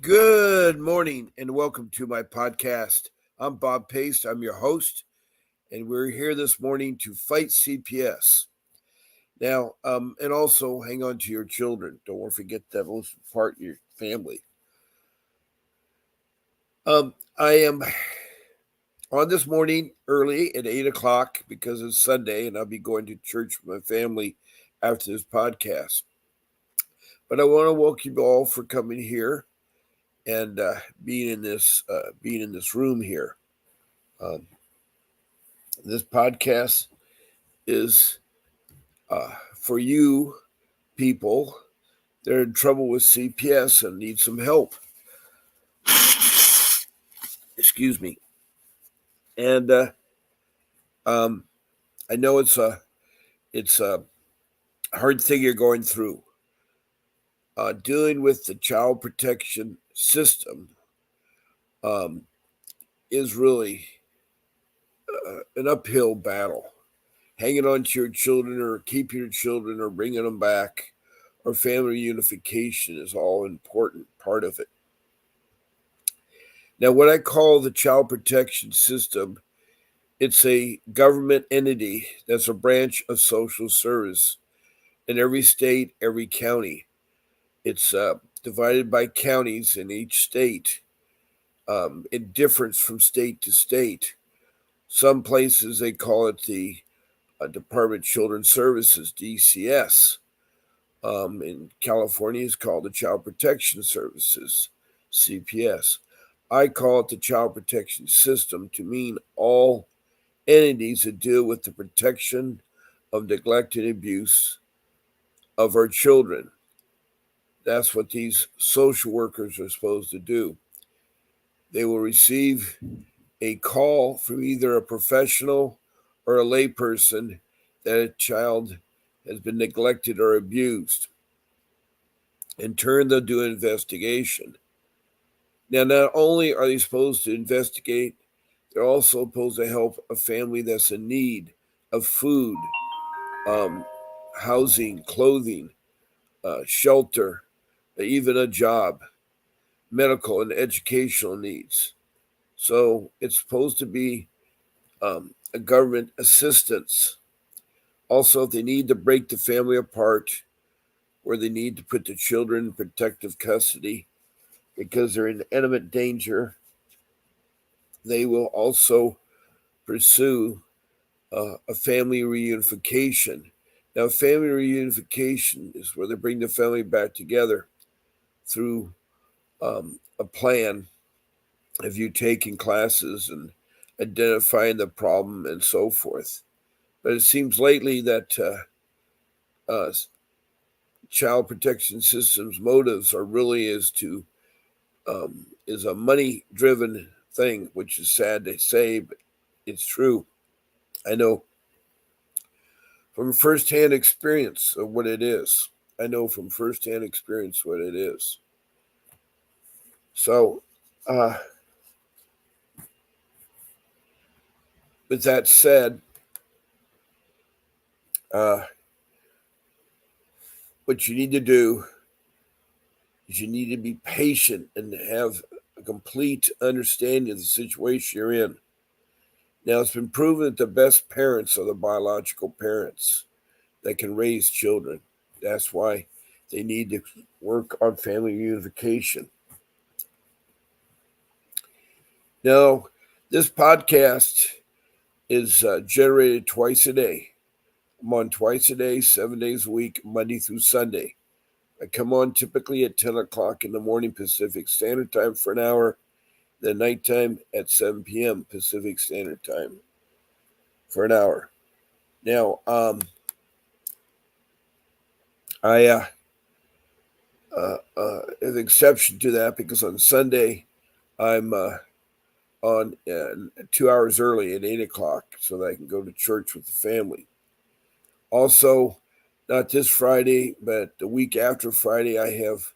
Good morning and welcome to my podcast. I'm Bob Paste. I'm your host, and we're here this morning to fight CPS. Now, and also hang on to your children. Don't forget that most part your family. I am on this morning early at 8 o'clock because it's Sunday, and I'll be going to church with my family after this podcast. But I want to welcome you all for coming here and being in this room here. This podcast is for you people that are in trouble with CPS and need some help. Excuse me. And I know it's a hard thing you're going through. Dealing with the child protection system is really an uphill battle. Hanging on to your children or keeping your children or bringing them back or family unification is all an important part of it. Now, what I call the child protection system, it's a government entity that's a branch of social service in every state, every county. It's divided by counties in each state. It differs from state to state. Some places they call it the Department of Children's Services, DCS. In California, it's called the Child Protection Services, CPS. I call it the Child Protection System to mean all entities that deal with the protection of neglect and abuse of our children. That's what these social workers are supposed to do. They will receive a call from either a professional or a layperson that a child has been neglected or abused. In turn, they'll do an investigation. Now, not only are they supposed to investigate, they're also supposed to help a family that's in need of food, housing, clothing, shelter, even a job, medical and educational needs. So it's supposed to be a government assistance. Also, if they need to break the family apart, or they need to put the children in protective custody because they're in imminent danger, they will also pursue a family reunification. Now, family reunification is where they bring the family back together through a plan of you taking classes and identifying the problem and so forth. But it seems lately that child protection system's motives are really is a money-driven thing, which is sad to say, but it's true. I know from firsthand experience of what it is. So, with that said, what you need to do is you need to be patient and have a complete understanding of the situation you're in. Now, it's been proven that the best parents are the biological parents that can raise children. That's why they need to work on family reunification. Now, this podcast is generated twice a day. I'm on twice a day, 7 days a week, Monday through Sunday. I come on typically at 10 o'clock in the morning Pacific Standard Time for an hour, then nighttime at 7 p.m. Pacific Standard Time for an hour. Now, I have an exception to that because on Sunday I'm on 2 hours early at 8 o'clock so that I can go to church with the family. Also, not this Friday, but the week after Friday, I have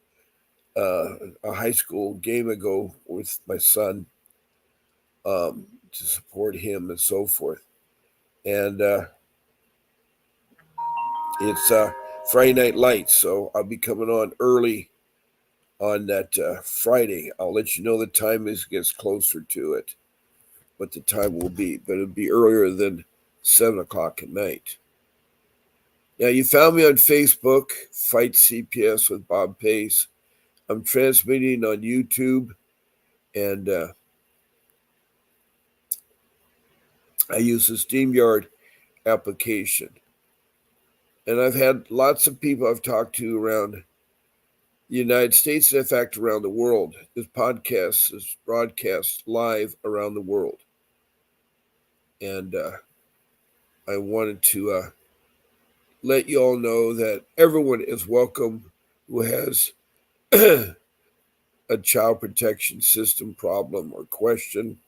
a high school game to go with my son to support him and so forth. And it's Friday Night Lights, so I'll be coming on early on that Friday. I'll let you know the time as it gets closer to it, what the time will be, but it'll be earlier than 7 o'clock at night. Now, you found me on Facebook, Fight CPS with Bob Pace. I'm transmitting on YouTube, and I use the StreamYard application. And I've had lots of people I've talked to around the United States, and in fact, around the world. This podcast is broadcast live around the world. And I wanted to let you all know that everyone is welcome who has a child protection system problem or question.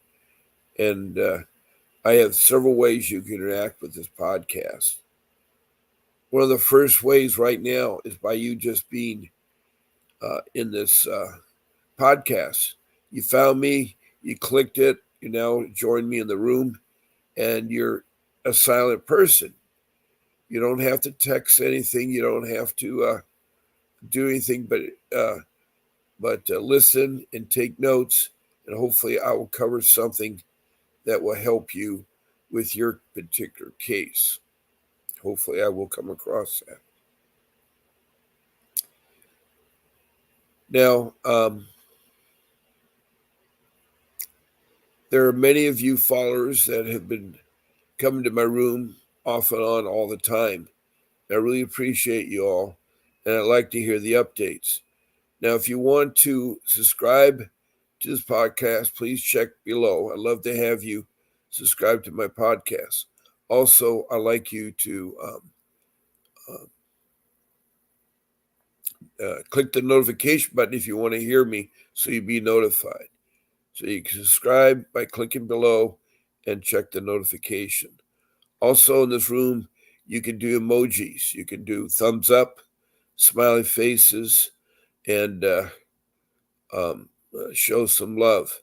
And I have several ways you can interact with this podcast. One of the first ways right now is by you just being in this podcast. You found me, you clicked it, you now joined me in the room, and you're a silent person. You don't have to text anything. You don't have to do anything but listen and take notes, and hopefully I will cover something that will help you with your particular case. Hopefully I will come across that. Now, there are many of you followers that have been coming to my room off and on all the time. I really appreciate you all, and I'd like to hear the updates. Now, if you want to subscribe to this podcast, please check below. I'd love to have you subscribe to my podcast. Also, I'd like you to click the notification button if you want to hear me so you'll be notified. So you can subscribe by clicking below and check the notification. Also in this room, you can do emojis. You can do thumbs up, smiley faces, and show some love.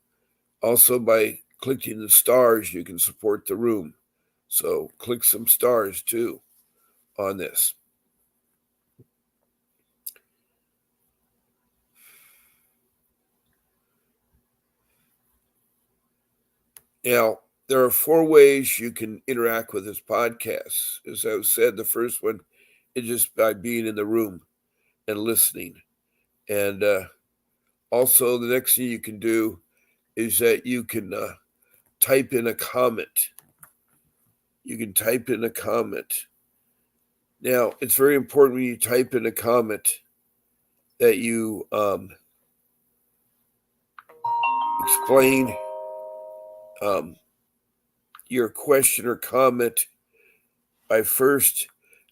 Also, by clicking the stars, you can support the room. So click some stars too on this. Now, there are 4 ways you can interact with this podcast. As I said, the first one is just by being in the room and listening. And also, the next thing you can do is that you can type in a comment. You can type in a comment. Now, it's very important when you type in a comment that you explain your question or comment by first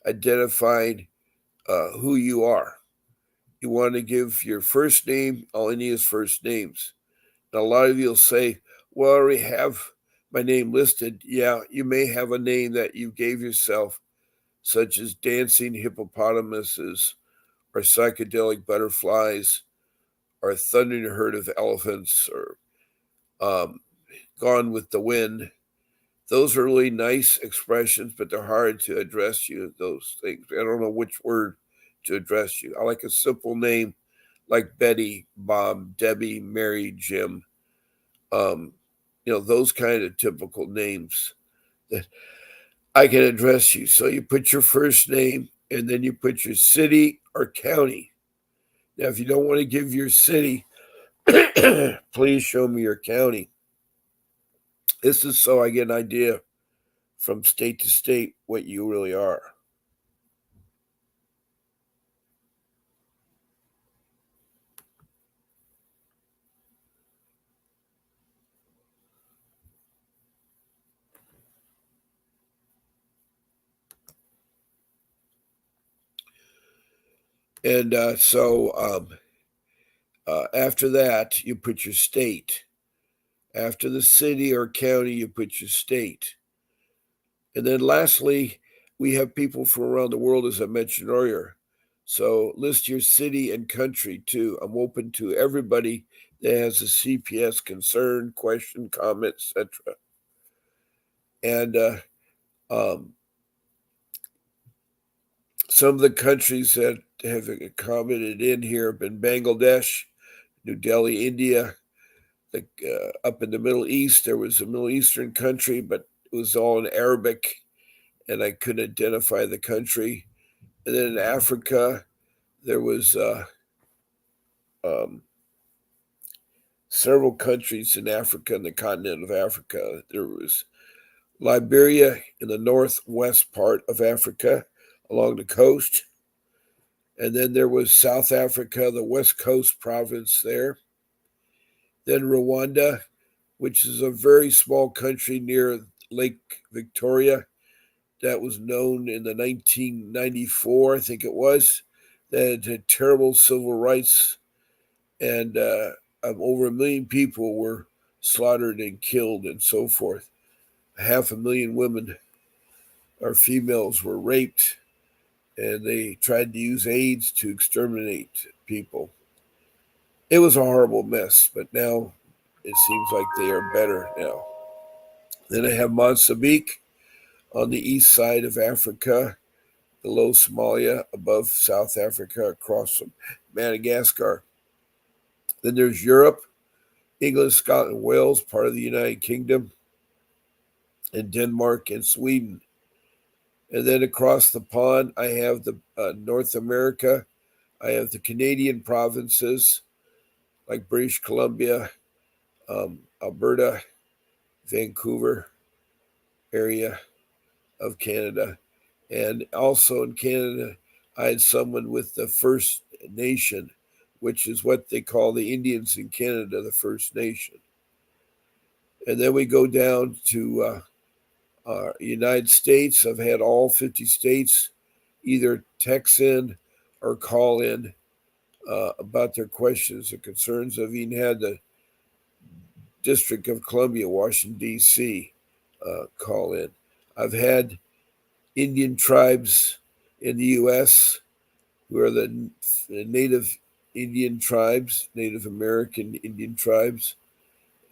identifying who you are. You want to give your first name. All I need is first names. Now, a lot of you will say, well, I already have my name listed. Yeah, you may have a name that you gave yourself, such as dancing hippopotamuses or psychedelic butterflies or thundering herd of elephants or gone with the wind. Those are really nice expressions, but they're hard to address you, those things. I don't know which word to address you. I like a simple name like Betty, Bob, Debbie, Mary, Jim. Those kind of typical names that I can address you. So you put your first name and then you put your city or county. Now, if you don't want to give your city, please show me your county. This is so I get an idea from state to state what you really are. And after that, you put your state. After the city or county, you put your state. And then lastly, we have people from around the world, as I mentioned earlier. So list your city and country too. I'm open to everybody that has a CPS concern, question, comment, etc. And Some of the countries that have commented in here have been Bangladesh, New Delhi, India. Up in the Middle East, there was a Middle Eastern country, but it was all in Arabic, and I couldn't identify the country. And then in Africa, there was um, several countries in Africa, in the continent of Africa. There was Liberia in the northwest part of Africa along the coast. And then there was South Africa, the west coast province there. Then Rwanda, which is a very small country near Lake Victoria that was known in the 1994, I think it was, that had terrible civil rights, and over 1 million people were slaughtered and killed and so forth. 500,000 women or females were raped, and they tried to use AIDS to exterminate people. It was a horrible mess, but now it seems like they are better now. Then I have Mozambique on the east side of Africa, below Somalia, above South Africa, across from Madagascar. Then there's Europe, England, Scotland, Wales, part of the United Kingdom, and Denmark and Sweden. And then across the pond, I have the North America. I have the Canadian provinces like British Columbia, Alberta, Vancouver area of Canada. And also in Canada, I had someone with the First Nation, which is what they call the Indians in Canada, the First Nation. And then we go down to United States. I've had all 50 states either text in or call in about their questions or concerns. I've even had the District of Columbia, Washington, D.C. Call in. I've had Indian tribes in the U.S. who are the Native Indian tribes, Native American Indian tribes,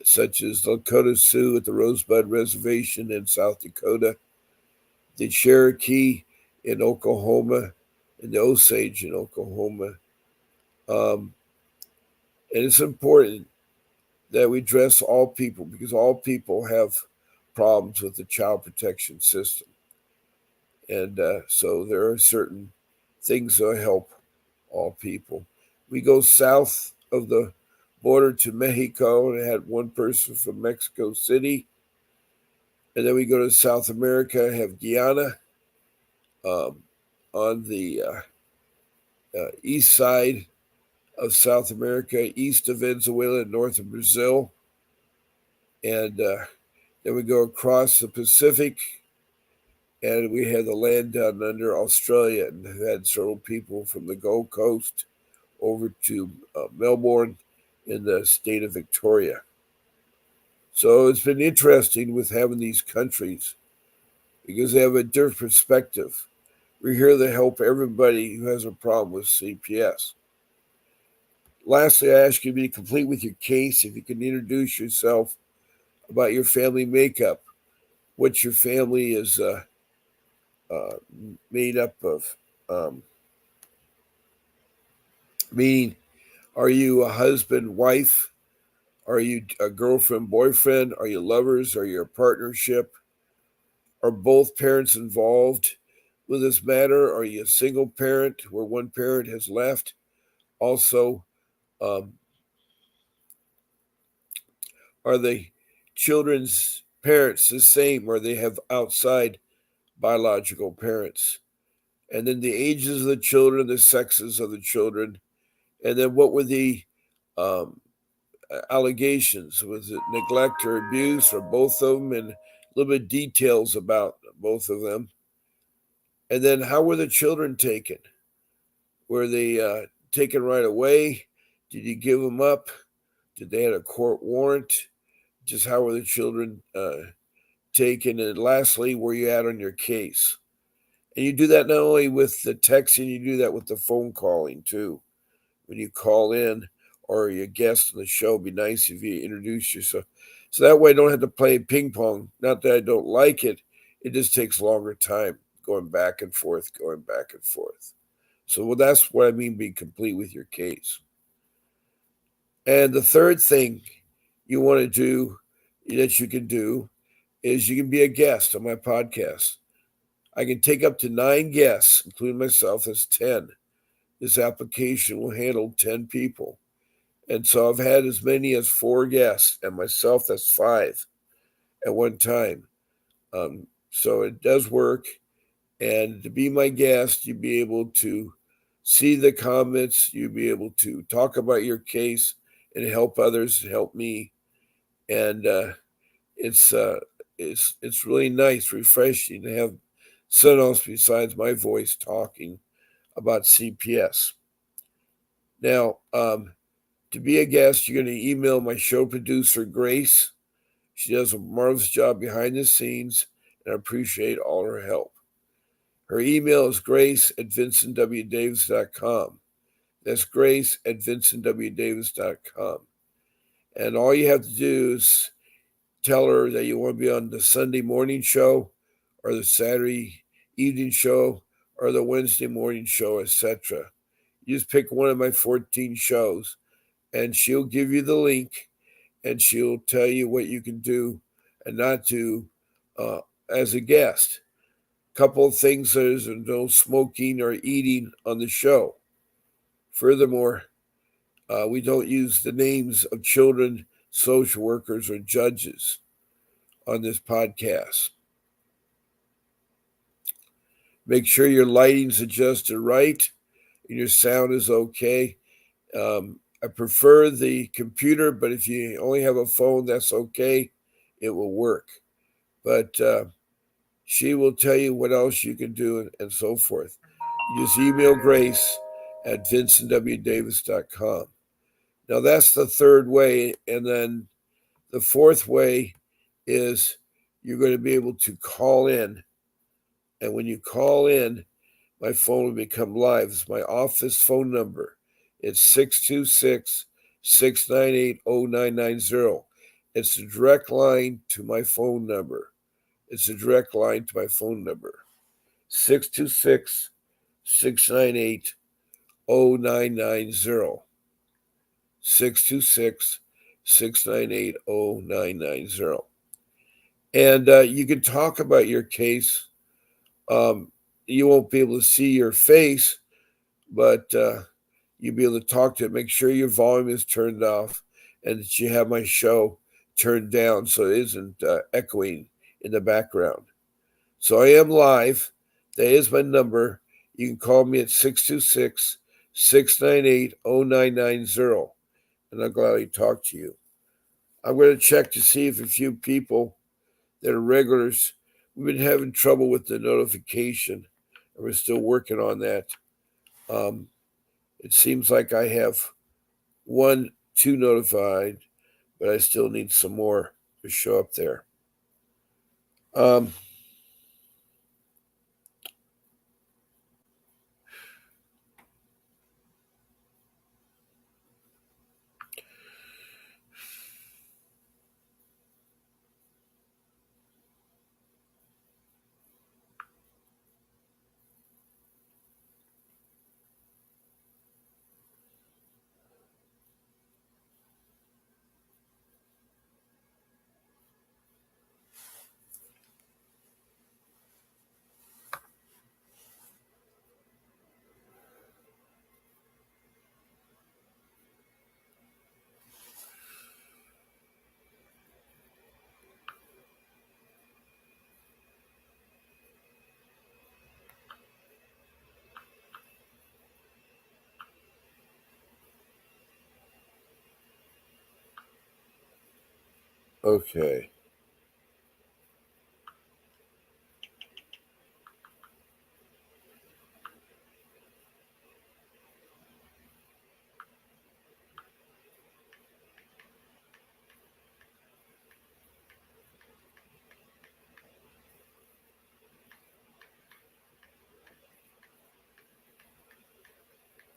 such as the Lakota Sioux at the Rosebud Reservation in South Dakota, the Cherokee in Oklahoma, and the Osage in Oklahoma. And it's important that we address all people because all people have problems with the child protection system. And so there are certain things that help all people. We go south of the border to Mexico, and I had one person from Mexico City. And then we go to South America, have Guyana on the east side of South America, east of Venezuela, north of Brazil. And then we go across the Pacific, and we have the land down under Australia, and have had several people from the Gold Coast over to Melbourne in the state of Victoria. So it's been interesting with having these countries because they have a different perspective. We're here to help everybody who has a problem with CPS. Lastly, I ask you to be complete with your case. If you can introduce yourself, about your family makeup, what your family is made up of. Meaning, are you a husband, wife? Are you a girlfriend, boyfriend? Are you lovers? Are you a partnership? Are both parents involved with this matter? Are you a single parent where one parent has left? Also, are the children's parents the same or they have outside biological parents? And then the ages of the children, the sexes of the children, and then what were the allegations? Was it neglect or abuse or both of them? And a little bit of details about both of them. And then how were the children taken? Were they taken right away? Did you give them up? Did they have a court warrant? Just how were the children taken? And lastly, where you at on your case? And you do that not only with the texting, you do that with the phone calling too. When you call in or you're a guest on the show, it'd be nice if you introduce yourself. So that way I don't have to play ping pong. Not that I don't like it, it just takes longer time. going back and forth. So that's what I mean be complete with your case. And the third thing you want to do that you can do is you can be a guest on my podcast. I can take up to 9 guests, including myself. That's 10. This application will handle 10 people. And so I've had as many as 4 guests, and myself, that's 5 at one time. So it does work. And to be my guest, you'll be able to see the comments, you'll be able to talk about your case and help others, help me. And it's really nice, refreshing to have someone else besides my voice talking about CPS. Now, to be a guest, you're going to email my show producer, Grace. She does a marvelous job behind the scenes, and I appreciate all her help. Her email is grace@vincentwdavis.com. That's grace@vincentwdavis.com. And all you have to do is tell her that you want to be on the Sunday morning show or the Saturday evening show or the Wednesday morning show, etc. You just pick one of my 14 shows, and she'll give you the link, and she'll tell you what you can do and not do as a guest. Couple of things: there's no smoking or eating on the show. Furthermore, we don't use the names of children, social workers, or judges on this podcast. Make sure your lighting's adjusted right and your sound is okay. I prefer the computer, but if you only have a phone, that's okay. It will work. But she will tell you what else you can do and so forth. You just email Grace at vincentwdavis.com. Now, that's the third way. And then the fourth way is you're going to be able to call in. And when you call in, my phone will become live. It's my office phone number. It's 626-698-0990. It's a direct line to my phone number. 626-698-0990. 626-698-0990. And you can talk about your case. You won't be able to see your face, but you'll be able to talk to it. Make sure your volume is turned off and that you have my show turned down so it isn't echoing in the background. So I am live. That is my number. You can call me at 626-698-0990, and I'll gladly talk to you. I'm going to check to see if a few people that are regulars, we've been having trouble with the notification, and we're still working on that. It seems like I have 2 notified, but I still need some more to show up there. Okay.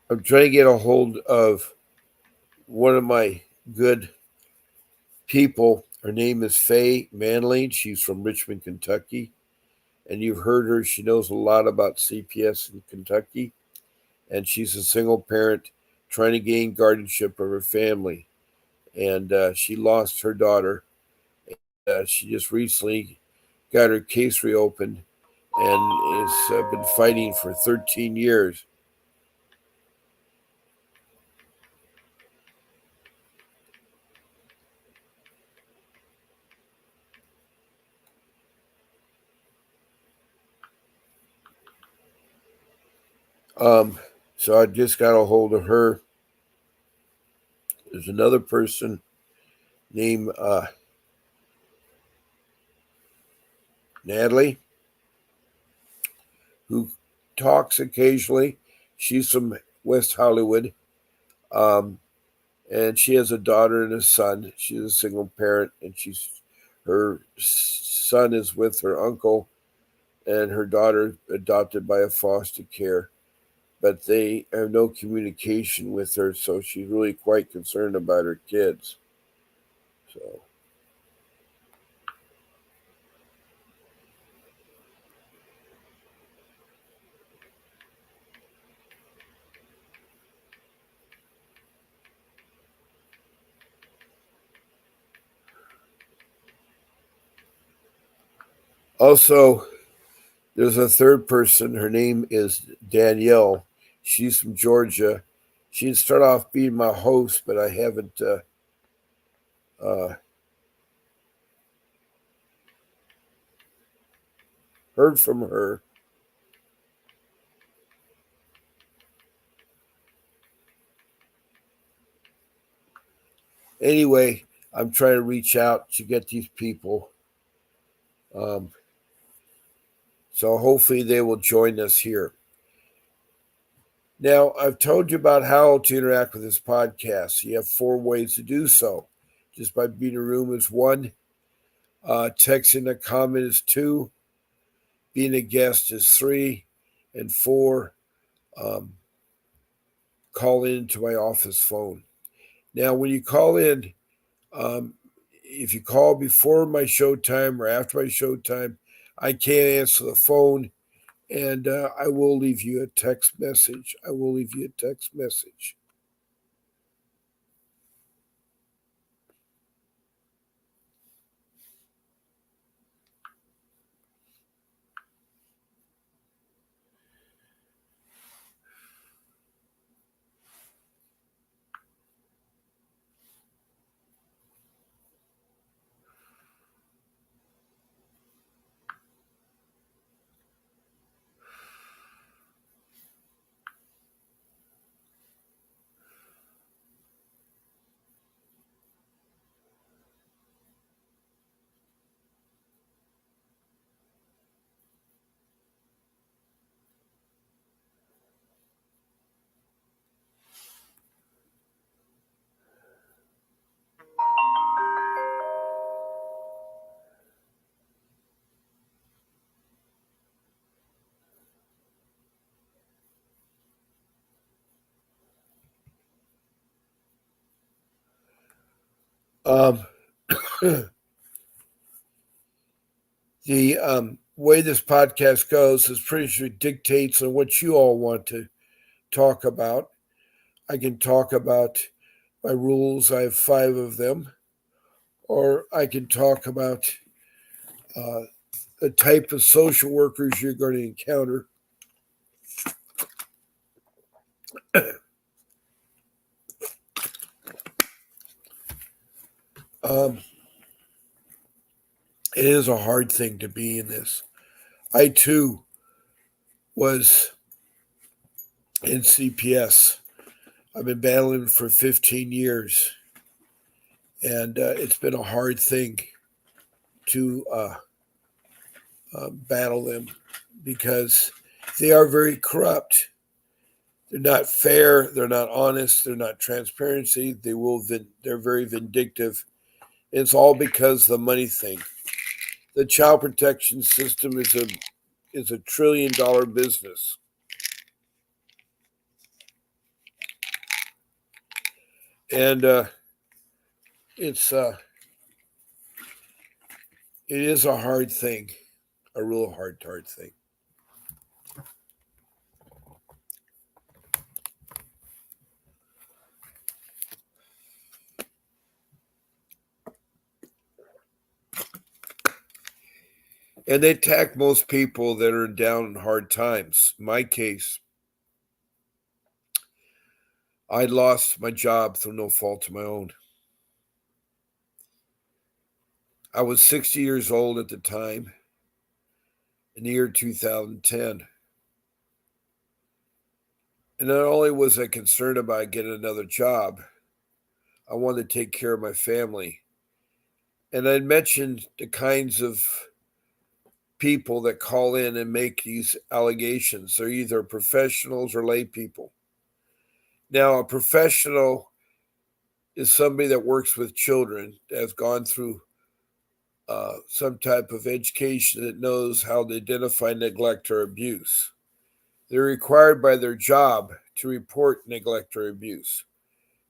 I'm trying to get a hold of one of my good people. Her name is Faye Manley. She's from Richmond, Kentucky. and you've heard her. She knows a lot about CPS in Kentucky, and she's a single parent trying to gain guardianship of her family. And she lost her daughter. She just recently got her case reopened and has been fighting for 13 years. So I just got a hold of her. There's another person named Natalie who talks occasionally. She's from West Hollywood, and she has a daughter and a son. She's a single parent, and her son is with her uncle, and her daughter adopted by a foster care. But they have no communication with her, so she's really quite concerned about her kids. So, also, there's a third person. Her name is Danielle. She's from Georgia. She'd start off being my host, but I haven't uh, heard from her. Anyway, I'm trying to reach out to get these people. Um, so hopefully they will join us here. Now, I've told you about how to interact with this podcast. You have 4 ways to do so. Just by being in a room is 1, texting a comment is 2, being a guest is 3, and 4, um, call into my office phone. Now, when you call in, um, if you call before my show time or after my show time, I can't answer the phone, and I will leave you a text message. I will leave you a text message. Um, the way this podcast goes is pretty sure dictates on what you all want to talk about. I can talk about my rules. I have 5 of them, or I can talk about uh, the type of social workers you're going to encounter. Um, it is a hard thing to be in this. I too was in CPS. I've been battling for 15 years, and it's been a hard thing to battle them because they are very corrupt. They're not fair. They're not honest. They're not transparency. They're very vindictive. It's all because of the money thing. The child protection system is a $1 trillion business, and it's it is a hard thing. a real hard thing. And they attack most people that are down in hard times. In my case, I lost my job through no fault of my own. I was 60 years old at the time, in the year 2010. And not only was I concerned about getting another job, I wanted to take care of my family. And I mentioned the kinds of people that call in and make these allegations. They're either professionals or lay people. Now, a professional is somebody that works with children, that has gone through some type of education, that knows how to identify neglect or abuse. They're required by their job to report neglect or abuse.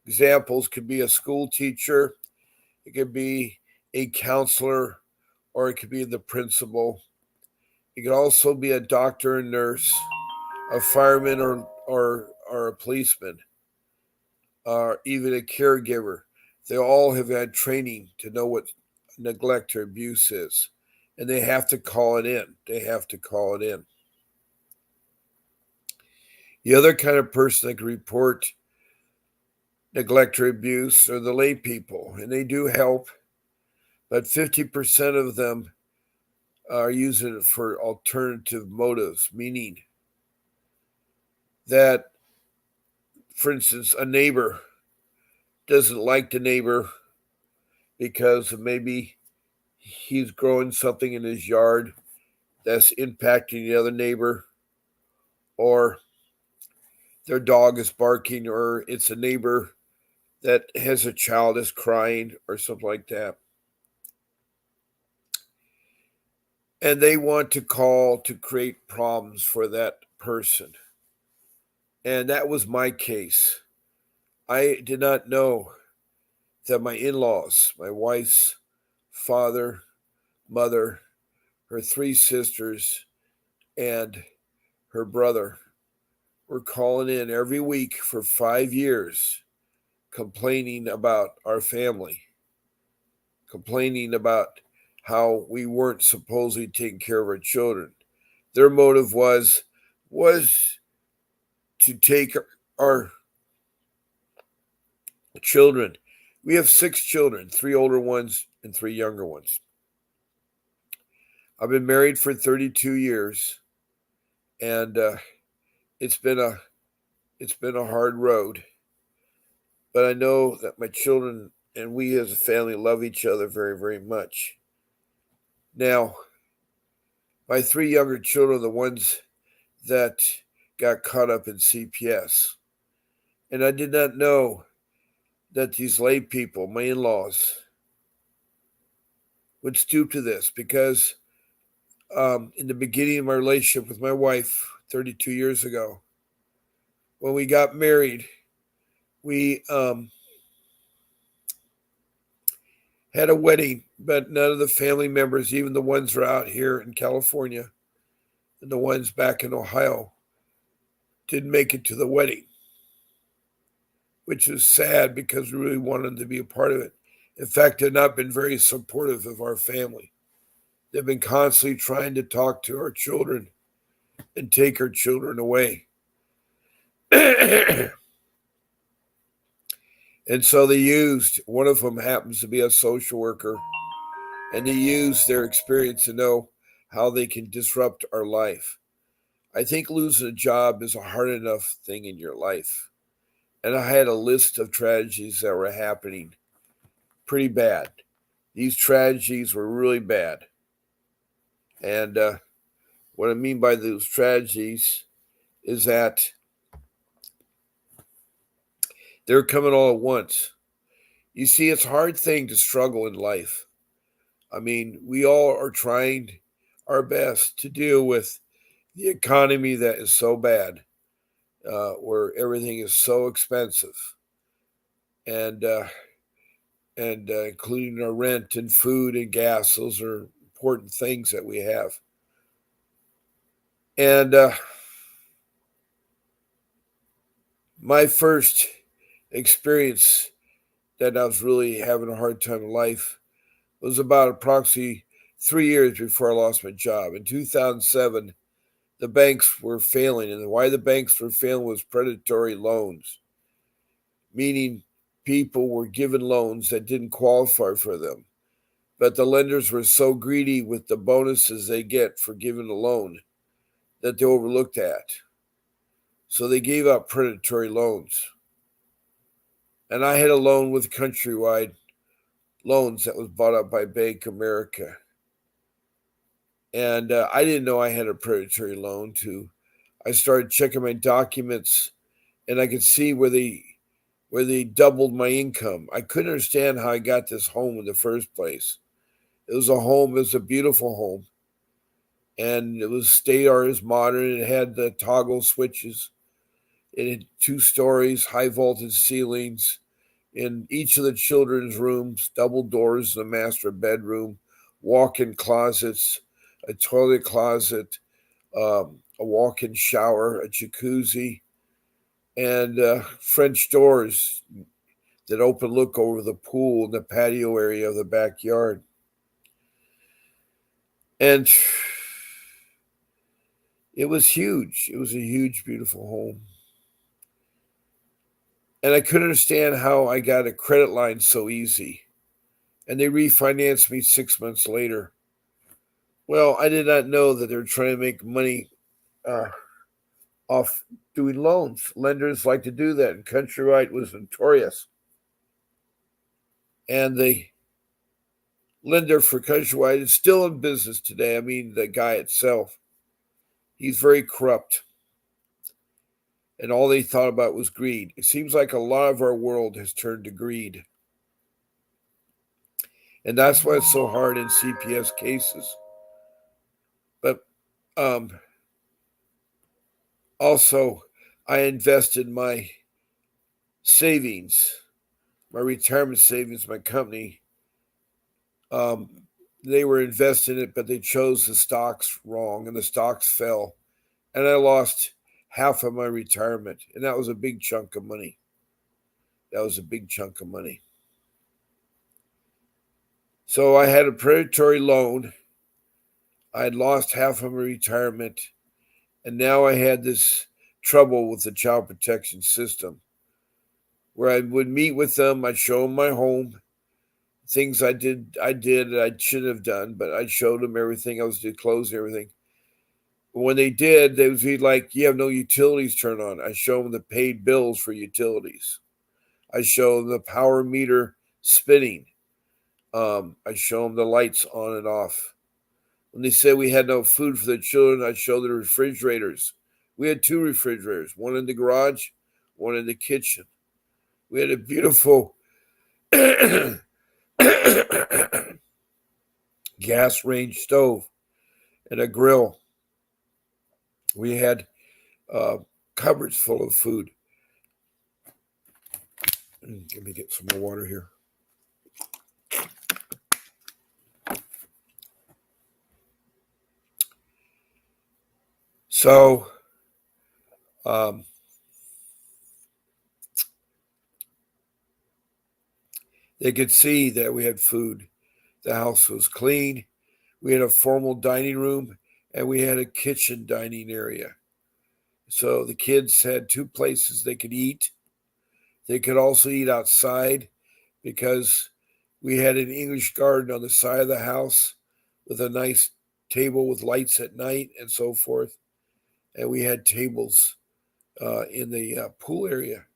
Examples could be a school teacher, it could be a counselor, or it could be the principal. It could also be a doctor and nurse, a fireman, or a policeman, or even a caregiver. They all have had training to know what neglect or abuse is, and they have to call it in. They have to call it in. The other kind of person that can report neglect or abuse are the lay people, and they do help, but 50% of them are using it for alternative motives, meaning that, for instance, a neighbor doesn't like the neighbor because maybe he's growing something in his yard that's impacting the other neighbor, or their dog is barking, or it's a neighbor that has a child that's crying, or something like that. And they want to call to create problems for that person. And that was my case. I did not know that my in-laws, my wife's father, mother, her three sisters, and her brother were calling in every week for 5 years, complaining about our family, complaining about how we weren't supposedly taking care of our children. Their motive was to take our children. We have 6 children, 3 older ones and 3 younger ones. I've been married for 32 years, and it's been a hard road. But I know that my children and we as a family love each other very, very much. Now, my 3 younger children are the ones that got caught up in CPS. And I did not know that these lay people, my in-laws, would stoop to this, because in the beginning of my relationship with my wife 32 years ago, when we got married, we had a wedding, but none of the family members, even the ones who are out here in California and the ones back in Ohio, didn't make it to the wedding, which is sad because we really wanted them to be a part of it. In fact, they've not been very supportive of our family. They've been constantly trying to talk to our children and take our children away. And so they used, one of them happens to be a social worker, and they used their experience to know how they can disrupt our life. I think losing a job is a hard enough thing in your life. And I had a list of tragedies that were happening pretty bad. These tragedies were really bad. And what I mean by those tragedies is that they're coming all at once. You see, it's a hard thing to struggle in life. I mean, we all are trying our best to deal with the economy that is so bad, where everything is so expensive, and including our rent and food and gas. Those are important things that we have. And my first experience that I was really having a hard time in life was about approximately 3 years before I lost my job. In 2007, the banks were failing, and why the banks were failing was predatory loans, meaning people were given loans that didn't qualify for them. But the lenders were so greedy with the bonuses they get for giving a loan that they overlooked that. So they gave out predatory loans. And I had a loan with Countrywide Loans that was bought up by Bank America. And I didn't know I had a predatory loan. I started checking my documents, and I could see where they doubled my income. I couldn't understand how I got this home in the first place. It was a beautiful home. And it was state art, it was modern. It had the toggle switches. It had 2 stories, high vaulted ceilings. In each of the children's rooms, double doors in the master bedroom, walk-in closets, a toilet closet, a walk-in shower, a jacuzzi, and French doors that open look over the pool and the patio area of the backyard. And it was huge. It was a huge, beautiful home. And I couldn't understand how I got a credit line so easy. And they refinanced me 6 months later. Well, I did not know that they were trying to make money off doing loans. Lenders like to do that, and Countrywide was notorious. And the lender for Countrywide is still in business today. I mean, the guy itself, he's very corrupt. And all they thought about was greed. It seems like a lot of our world has turned to greed. And that's why it's so hard in CPS cases. But also, I invested my savings, my retirement savings, my company. They were invested in it, but they chose the stocks wrong, and the stocks fell. And I lost half of my retirement, and that was a big chunk of money. So I had a predatory loan. I had lost half of my retirement, and now I had this trouble with the child protection system where I would meet with them. I'd show them my home, things I shouldn't have done, but I showed them everything. I was disclosing everything. But when they did, they would be like, "You have no utilities turned on." I show them the paid bills for utilities. I show them the power meter spinning. I show them the lights on and off. When they said we had no food for the children, I show the refrigerators. We had 2 refrigerators, one in the garage, one in the kitchen. We had a beautiful gas range stove and a grill. We had cupboards full of food. Let me get some more water here. So, they could see that we had food. The house was clean. We had a formal dining room, and we had a kitchen dining area. So the kids had 2 places they could eat. They could also eat outside because we had an English garden on the side of the house with a nice table with lights at night and so forth. And we had tables in the pool area.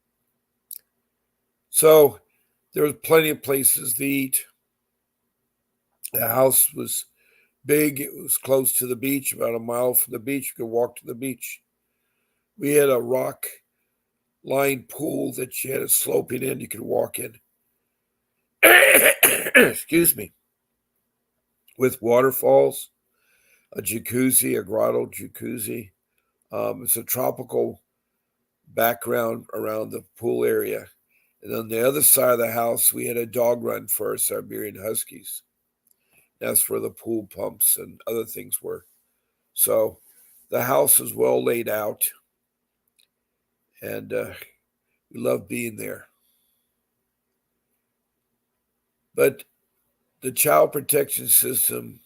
So there was plenty of places to eat. The house was big. It was close to the beach, about a mile from the beach. You could walk to the beach. We had a rock lined pool that you had a sloping in you could walk in. Excuse me. With waterfalls, a jacuzzi, a grotto jacuzzi. It's a tropical background around the pool area. And on the other side of the house, we had a dog run for our Siberian Huskies. That's where the pool pumps and other things were. So The house is well laid out, and we love being there. But the child protection system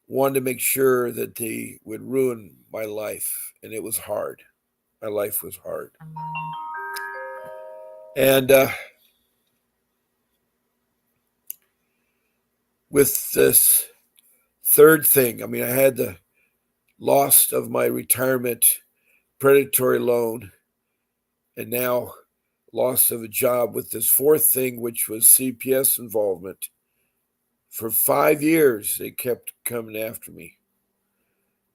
wanted to make sure that they would ruin my life, and it was hard. My life was hard. And with this third thing, I had the loss of my retirement predatory loan, and now loss of a job with this fourth thing, which was CPS involvement. For 5 years, they kept coming after me.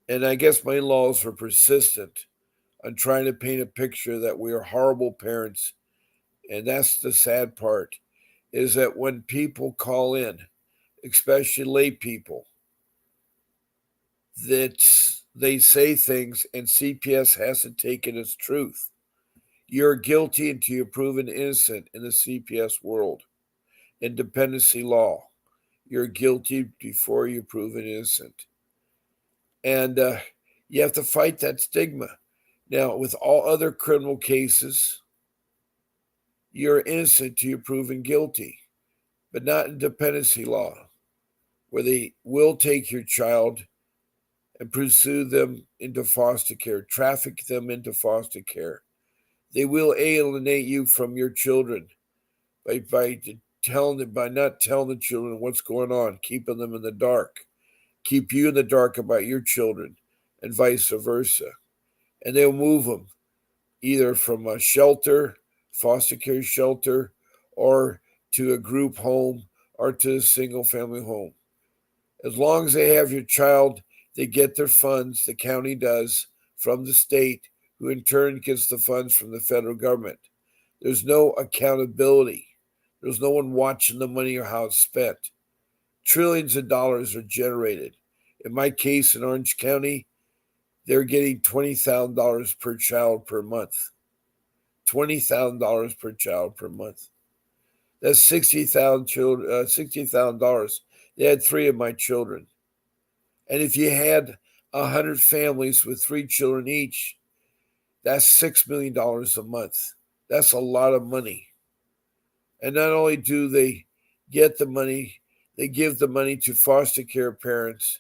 And I guess my in-laws were persistent on trying to paint a picture that we are horrible parents. And that's the sad part, is that when people call in, especially lay people, that they say things and CPS has to take it as truth. You're guilty until you're proven innocent in the CPS world. In dependency law, you're guilty before you're proven innocent. And you have to fight that stigma. Now, with all other criminal cases, you're innocent till you're proven guilty, but not in dependency law, where they will take your child and pursue them into foster care, traffic them into foster care. They will alienate you from your children by not telling the children what's going on, keeping them in the dark, keep you in the dark about your children, and vice versa. And they'll move them either from a shelter, foster care shelter, or to a group home, or to a single family home. As long as they have your child, they get their funds, the county does, from the state, who in turn gets the funds from the federal government. There's no accountability. There's no one watching the money or how it's spent. Trillions of dollars are generated. In my case, in Orange County, they're getting $20,000 per child per month. $20,000 per child per month. That's $60,000. They had 3 of my children. And if you had 100 families with 3 children each, that's $6 million a month. That's a lot of money. And not only do they get the money, they give the money to foster care parents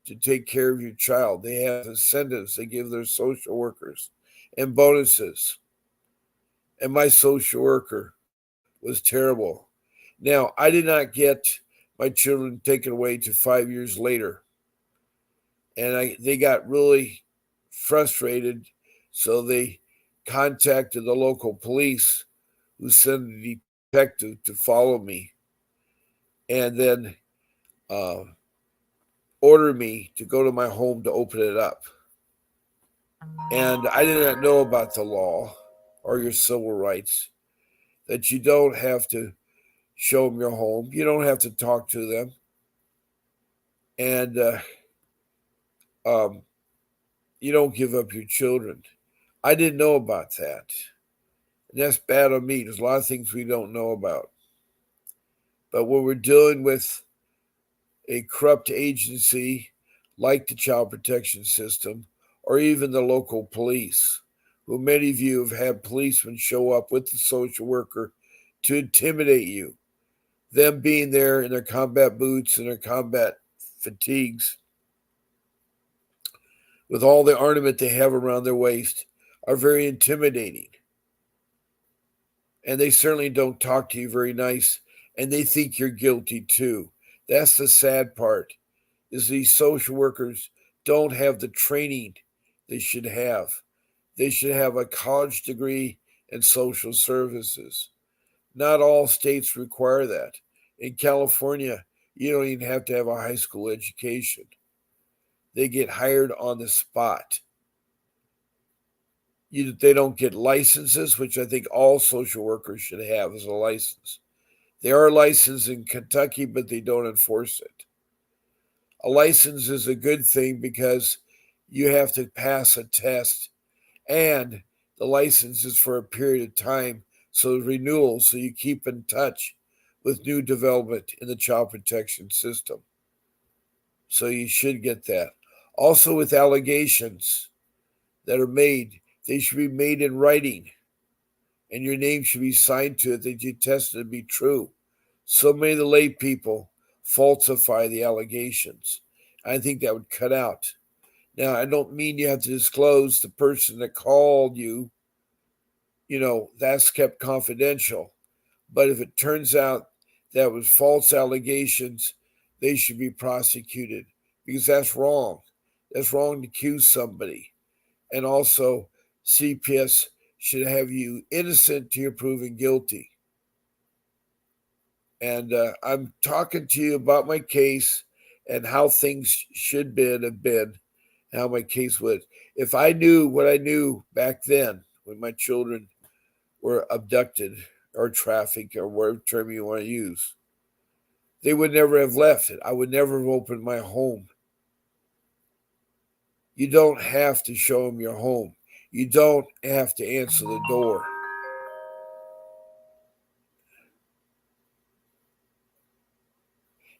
to take care of your child. They have incentives they give their social workers and bonuses. And my social worker was terrible. Now, I did not get my children taken away to 5 years later. And they got really frustrated, so they contacted the local police, who sent a detective to follow me, and then ordered me to go to my home to open it up. And I did not know about the law or your civil rights, that you don't have to show them your home. You don't have to talk to them. And you don't give up your children. I didn't know about that. And that's bad on me. There's a lot of things we don't know about. But when we're dealing with a corrupt agency like the child protection system, or even the local police, who many of you have had policemen show up with the social worker to intimidate you, them being there in their combat boots and their combat fatigues, with all the ornament they have around their waist, are very intimidating. And they certainly don't talk to you very nice, and they think you're guilty too. That's the sad part, is these social workers don't have the training they should have. They should have a college degree in social services. Not all states require that. In California, you don't even have to have a high school education. They get hired on the spot. They don't get licenses, which I think all social workers should have as a license. They are licensed in Kentucky, but they don't enforce it. A license is a good thing because you have to pass a test, and the license is for a period of time, so renewal, so you keep in touch with new development in the child protection system. So you should get that. Also, with allegations that are made, they should be made in writing, and your name should be signed to it that you tested to be true. So many of the lay people falsify the allegations. I think that would cut out. Now, I don't mean you have to disclose the person that called you. That's kept confidential. But if it turns out that was false allegations, they should be prosecuted because that's wrong. That's wrong to accuse somebody. And also, CPS should have you innocent till you're proven guilty. And I'm talking to you about my case and how things should have been, how my case would. If I knew what I knew back then when my children were abducted or trafficked or whatever term you want to use, they would never have left it. I would never have opened my home. You don't have to show them your home. You don't have to answer the door.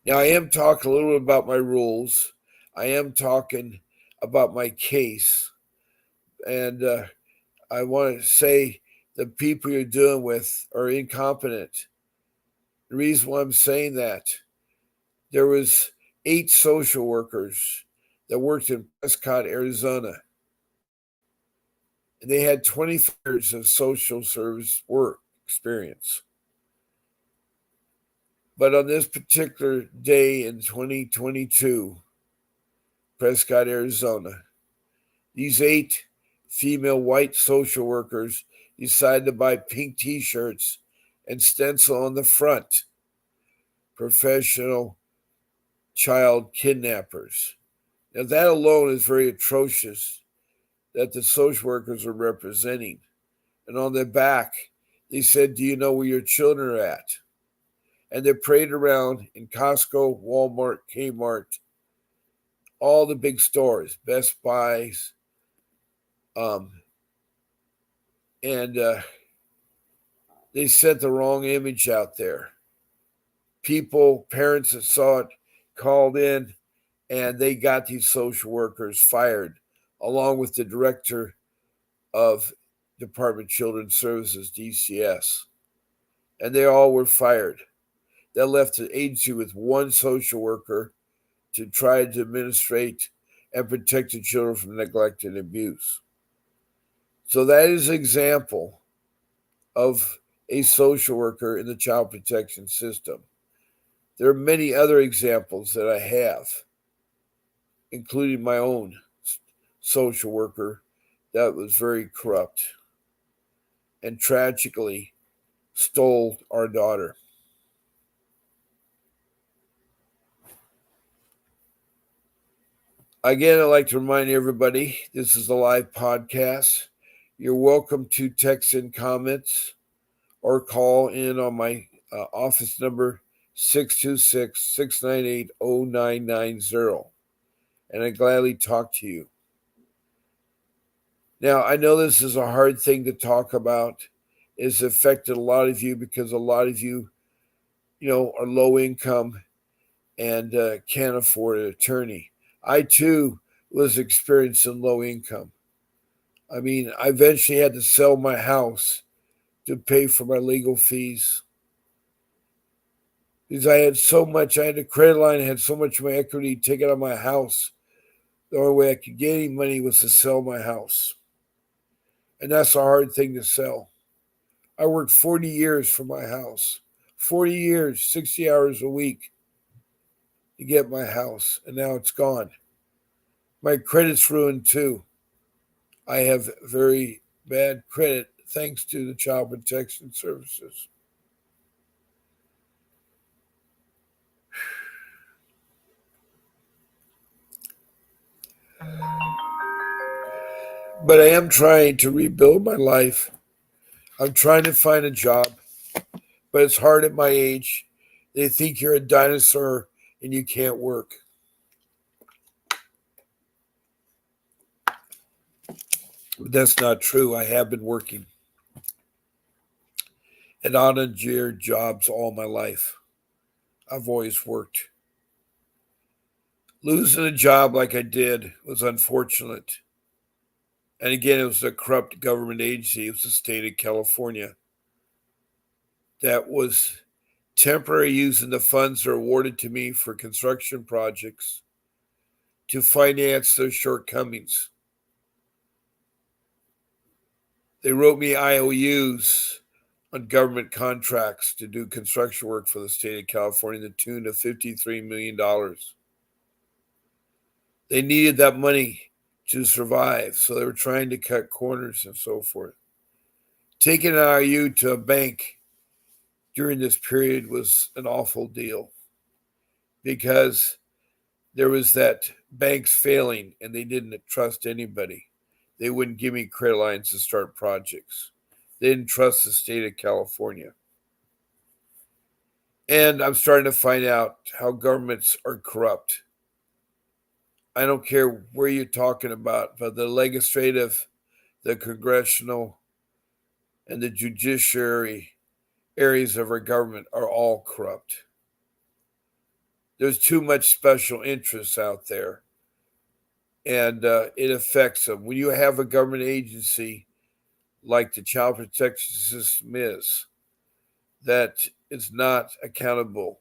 Now, I am talking a little bit about my rules. I am talking about my case. And I want to say the people you're dealing with are incompetent. The reason why I'm saying that, there was 8 social workers that worked in Prescott, Arizona. And they had 20 years of social service work experience. But on this particular day in 2022, Prescott, Arizona, these 8 female white social workers decided to buy pink t-shirts and stencil on the front, professional child kidnappers. Now that alone is very atrocious that the social workers are representing. And on their back, they said, "Do you know where your children are at?" And they paraded around in Costco, Walmart, Kmart, all the big stores, Best Buys, and they sent the wrong image out there. People, parents that saw it, called in, and they got these social workers fired, along with the director of Department of Children's Services, DCS. And they all were fired. That left the agency with 1 social worker to try to administrate and protect the children from neglect and abuse. So that is an example of a social worker in the child protection system. There are many other examples that I have, including my own social worker that was very corrupt and tragically stole our daughter. Again, I'd like to remind everybody, this is a live podcast. You're welcome to text in comments or call in on my office number, 626-698-0990. And I gladly talk to you. Now, I know this is a hard thing to talk about. It's affected a lot of you because a lot of you, are low income and can't afford an attorney. I, too, was experiencing low income. I mean, I eventually had to sell my house to pay for my legal fees. Because I had a credit line, I had so much of my equity taken out of my house. The only way I could get any money was to sell my house. And that's a hard thing to sell. I worked 40 years for my house. 40 years, 60 hours a week to get my house. And now it's gone. My credit's ruined too. I have very bad credit thanks to the Child Protection Services. But I am trying to rebuild my life. I'm trying to find a job, but it's hard at my age. They think you're a dinosaur and you can't work. But that's not true. I have been working at odd-and-year jobs all my life. I've always worked. Losing a job like I did was unfortunate. And again, it was a corrupt government agency. It was the state of California that was temporarily using the funds that are awarded to me for construction projects to finance their shortcomings. They wrote me IOUs on government contracts to do construction work for the state of California to the tune of $53 million. They needed that money to survive, so they were trying to cut corners and so forth. Taking an IOU to a bank during this period was an awful deal because there was that banks failing and they didn't trust anybody. They wouldn't give me credit lines to start projects. They didn't trust the state of California. And I'm starting to find out how governments are corrupt. I don't care where you're talking about, but the legislative, the congressional, and the judiciary areas of our government are all corrupt. There's too much special interests out there, and it affects them. When you have a government agency like the child protection system is, that is not accountable,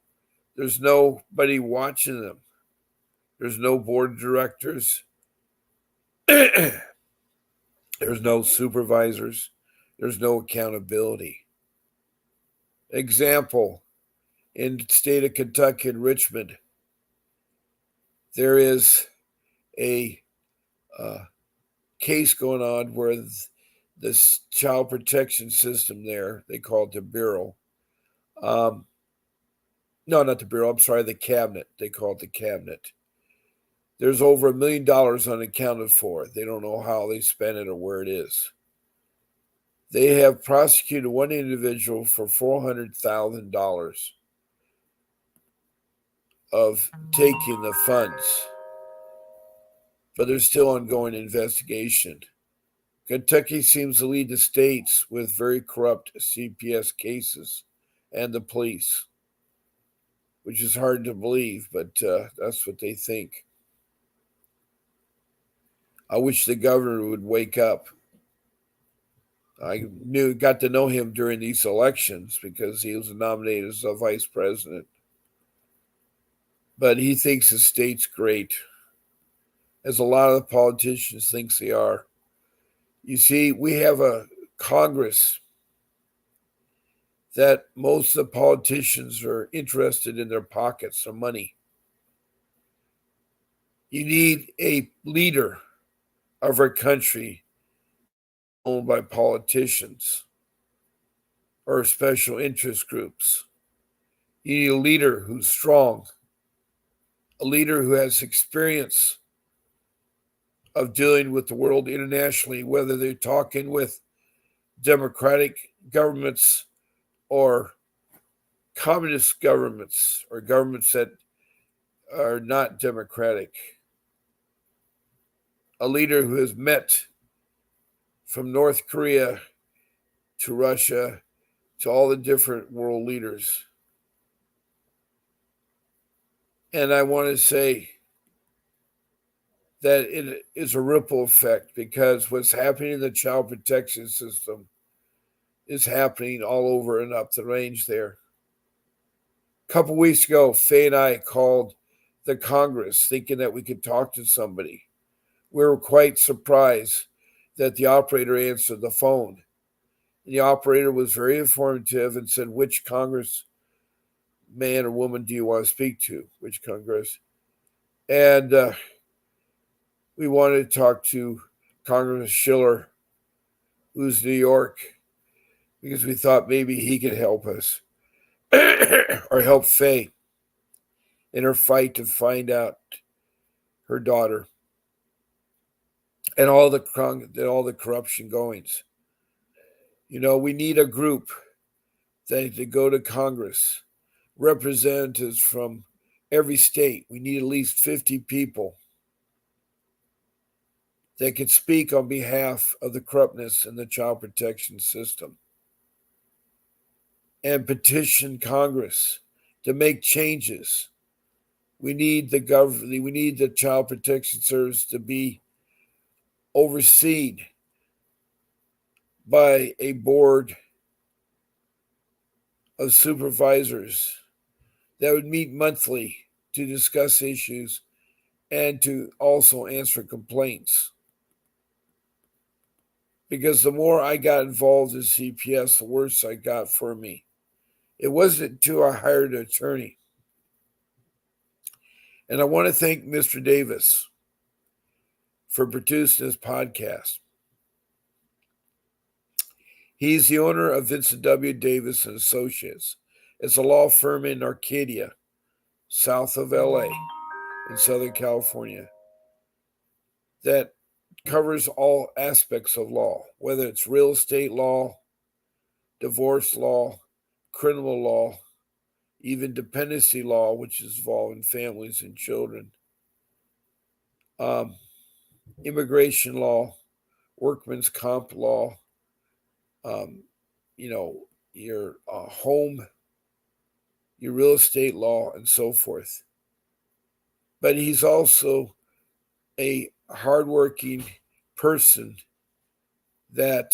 there's nobody watching them. There's no board of directors. There's no supervisors. There's no accountability. Example, in the state of Kentucky in Richmond, there is a case going on where this child protection system there, they call it the Bureau. No, not the Bureau. I'm sorry, the Cabinet. They call it the Cabinet. There's over $1 million unaccounted for. They don't know how they spent it or where it is. They have prosecuted one individual for $400,000 of taking the funds, but there's still ongoing investigation. Kentucky seems to lead the states with very corrupt CPS cases and the police, which is hard to believe, but that's what they think. I wish the governor would wake up. I got to know him during these elections because he was nominated as a vice president. But he thinks the state's great, as a lot of the politicians think they are. You see, we have a Congress that most of the politicians are interested in their pockets, their money. You need a leader of our country owned by politicians or special interest groups. You need a leader who's strong, a leader who has experience of dealing with the world internationally, whether they're talking with democratic governments or communist governments or governments that are not democratic. A leader who has met from North Korea to Russia to all the different world leaders. And I want to say that it is a ripple effect because what's happening in the child protection system is happening all over and up the range there. A couple weeks ago, Faye and I called the Congress thinking that we could talk to somebody. We were quite surprised that the operator answered the phone. The operator was very informative and said, which Congress man or woman do you want to speak to? Which Congress? And we wanted to talk to Congressman Schiller, who's New York, because we thought maybe he could help us or help Faye in her fight to find out her daughter and all the corruption goings. You know, we need a group that to go to Congress, representatives from every state. We need at least 50 people that could speak on behalf of the corruptness in the child protection system and petition Congress to make changes We need the government. We need the Child Protection Service to be overseen by a board of supervisors that would meet monthly to discuss issues and to also answer complaints. Because the more I got involved in CPS, the worse I got for me. It wasn't until I hired an attorney. And I want to thank Mr. Davis for producing this podcast. He's the owner of Vincent W. Davis and Associates. It's a law firm in Arcadia, south of LA, in Southern California, that covers all aspects of law, whether it's real estate law, divorce law, criminal law, even dependency law, which is involving families and children, immigration law, workman's comp law, your home, your real estate law, and so forth. But he's also a hardworking person that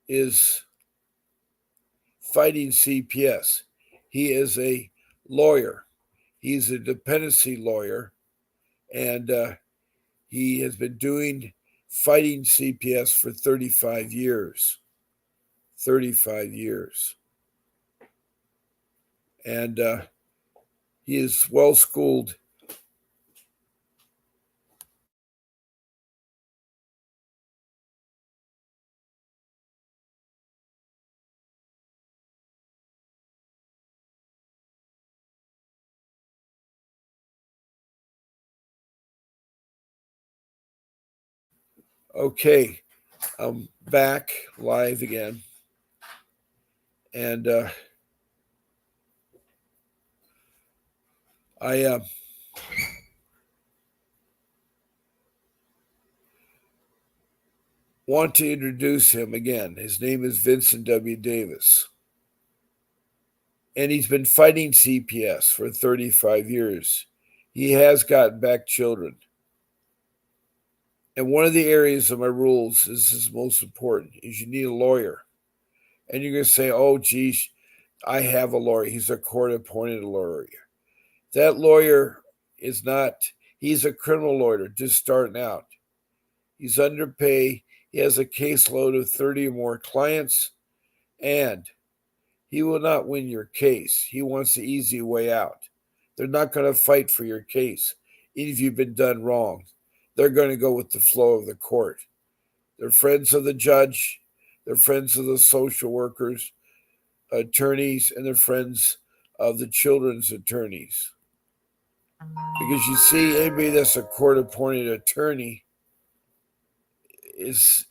is fighting CPS. He is a lawyer. He's a dependency lawyer, and he has been fighting CPS for 35 years. 35 years. And he is well schooled. Okay, I'm back live again. And I want to introduce him again. His name is Vincent W. Davis. And he's been fighting CPS for 35 years. He has gotten back children. And one of the areas of my rules is most important, is you need a lawyer. And you're going to say, oh, geez, I have a lawyer. He's a court-appointed lawyer. That lawyer is not, he's a criminal lawyer just starting out. He's underpaid. He has a caseload of 30 or more clients, and he will not win your case. He wants the easy way out. They're not going to fight for your case, even if you've been done wrong. They're going to go with the flow of the court. They're friends of the judge. They're friends of the social workers, attorneys, and they're friends of the children's attorneys. Because you see, anybody that's a court-appointed attorney is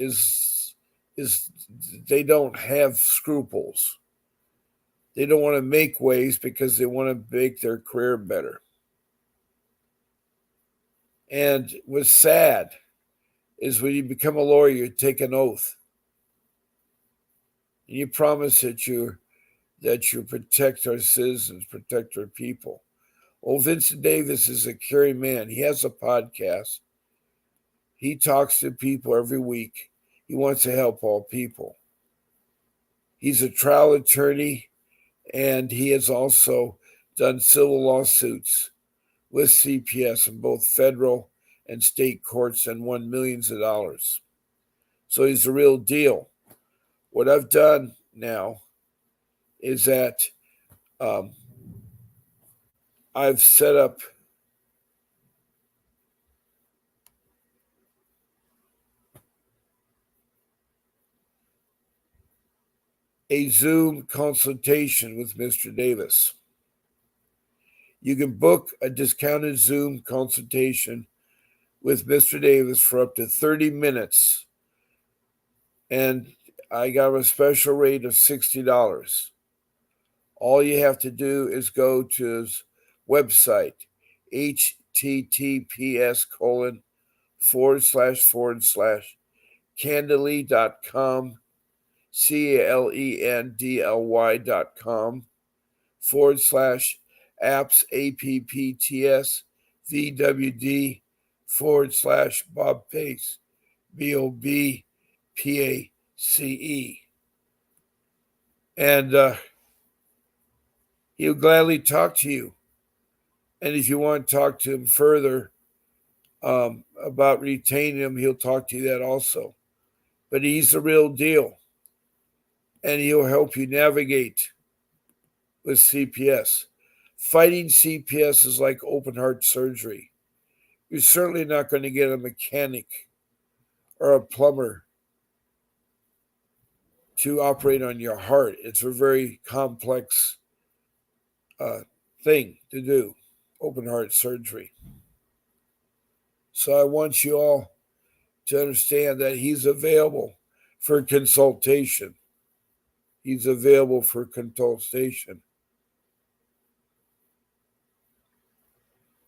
they don't have scruples. They don't want to make waves because they want to make their career better. And what's sad is when you become a lawyer, you take an oath. And you promise that you protect our citizens, protect our people. Oh, Vincent Davis is a caring man. He has a podcast. He talks to people every week. He wants to help all people. He's a trial attorney, and he has also done civil lawsuits with CPS in both federal and state courts and won millions of dollars. So he's the real deal. What I've done now is that I've set up a Zoom consultation with Mr. Davis. You can book a discounted Zoom consultation with Mr. Davis for up to 30 minutes. And I got a special rate of $60. All you have to do is go to his website, https://candidly.com, CALENDLY.com / apps, APPTS, VWD /Bob Pace, BOBPACE. And he'll gladly talk to you. And if you want to talk to him further about retaining him, he'll talk to you that also. But he's the real deal. And he'll help you navigate with CPS. Fighting CPS is like open heart surgery. You're certainly not going to get a mechanic or a plumber to operate on your heart. It's a very complex thing to do, open heart surgery. So I want you all to understand that he's available for consultation. He's available for consultation.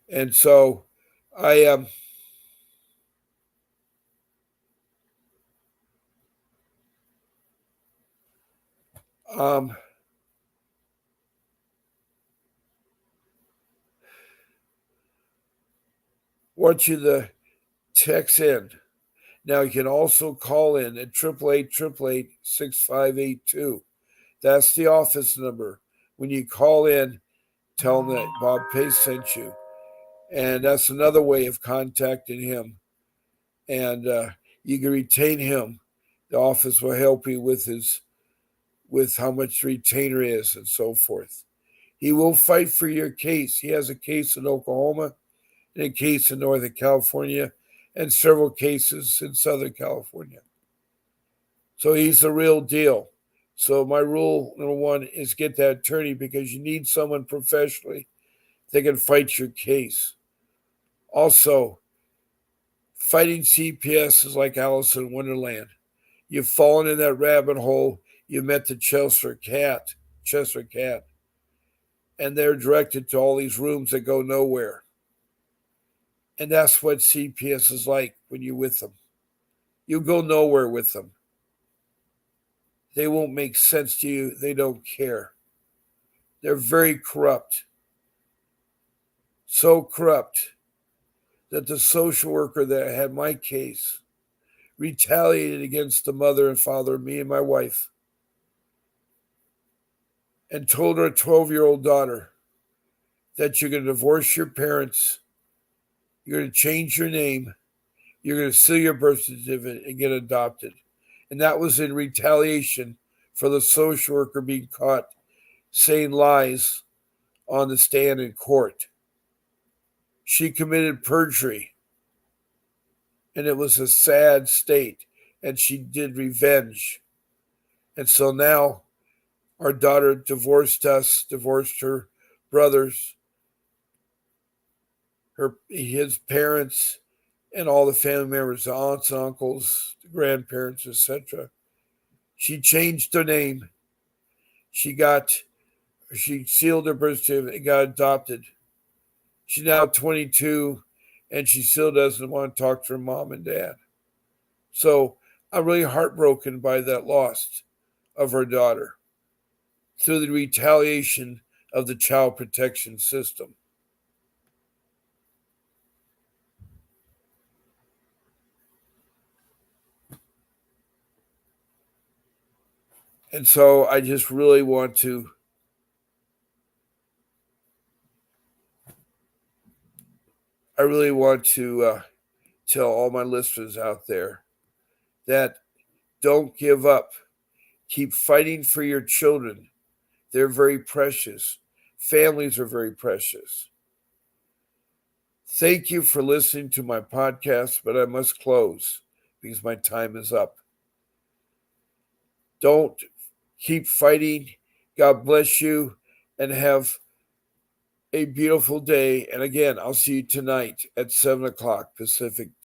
And so I want you to text in. Now you can also call in at 888-888-6582. That's the office number. When you call in, tell them that Bob Pace sent you. And that's another way of contacting him. And you can retain him. The office will help you with how much retainer is and so forth. He will fight for your case. He has a case in Oklahoma and a case in Northern California and several cases in Southern California. So he's the real deal. So my rule number one is get that attorney because you need someone professionally that can fight your case. Also, fighting CPS is like Alice in Wonderland. You've fallen in that rabbit hole. You met the Cheshire Cat, and they're directed to all these rooms that go nowhere. And that's what CPS is like when you're with them. You go nowhere with them. They won't make sense to you. They don't care. They're very corrupt. So corrupt that the social worker that had my case retaliated against the mother and father of me and my wife and told her 12-year-old daughter that you're going to divorce your parents, you're going to change your name, you're going to seal your birth certificate and get adopted. And that was in retaliation for the social worker being caught saying lies on the stand in court. She committed perjury, and it was a sad state, and she did revenge. And so now our daughter divorced us, divorced her brothers, his parents, and all the family members, the aunts and uncles, the grandparents, etc. She changed her name. She sealed her birth certificate and got adopted. She's now 22, and she still doesn't want to talk to her mom and dad. So I'm really heartbroken by that loss of her daughter through the retaliation of the child protection system. And so I just really want to tell all my listeners out there that don't give up. Keep fighting for your children. They're very precious. Families are very precious. Thank you for listening to my podcast, but I must close because my time is up. Don't keep fighting. God bless you and have a beautiful day. And again, I'll see you tonight at 7 o'clock Pacific